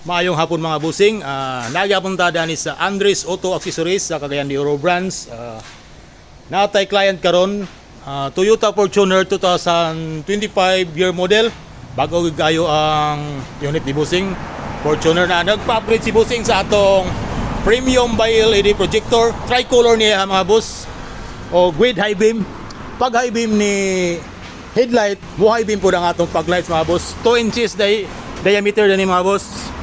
Maayong hapon mga busing. Nagyapunta dani sa Andres Auto Accessories sa Cagayan de Oro Branch. Natay client karon, Toyota Fortuner 2025 year model. Bago gayo ang unit ni busing. Fortuner na nagpa-upgrade si busing sa atong premium by LED projector. Tricolor niya mga boss. O with high beam. Pag high beam ni headlight, mo high beam po ang atong paglights mga boss. 2 inches diameter din mga boss.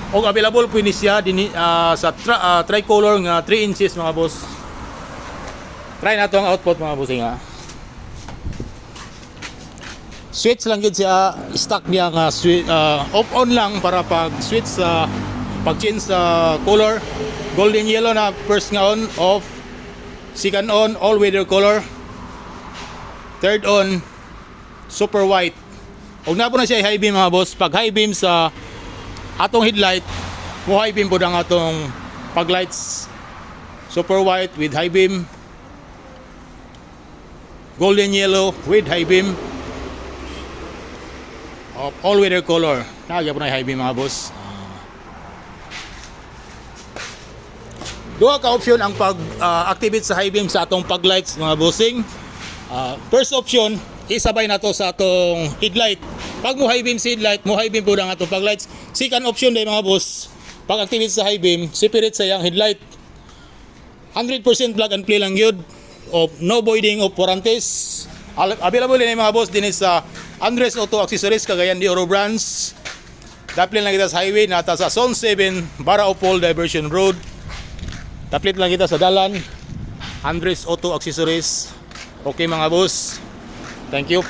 O available po ni siya din sa tricolor nga 3 inches mga boss. Try na to ang output mga bossing ha. Switch lang gid siya, stock niya nga off on lang para pag switch sa pag change sa color. Golden yellow na first nga on, off. Second on, all weather color. Third on, super white. Og na po na siya high beam mga boss. Pag high beam sa atong headlight, mo high beam po ang atong paglights. Super white with high beam. Golden yellow with high beam. All weather color. Nagya po na high beam mga boss. Duha ka option ang pag-activate sa high beam sa atong paglights mga bossing. First option, isabay na to sa atong headlight. Pag mo high beam sa headlight, mo high beam po ang atong paglights. Second option din mga boss, pag-activate sa high beam, separate sa yang headlight. 100% plug and play lang yun. No voiding of warranties. Available din mga boss din sa Andres Auto Accessories, Cagayan de Oro Branch. Daplin lang kita sa highway, nata sa Zone 7, Baraopol Diversion Road. Taplit lang kita sa dalan, Andres Auto Accessories. Okay mga boss, thank you.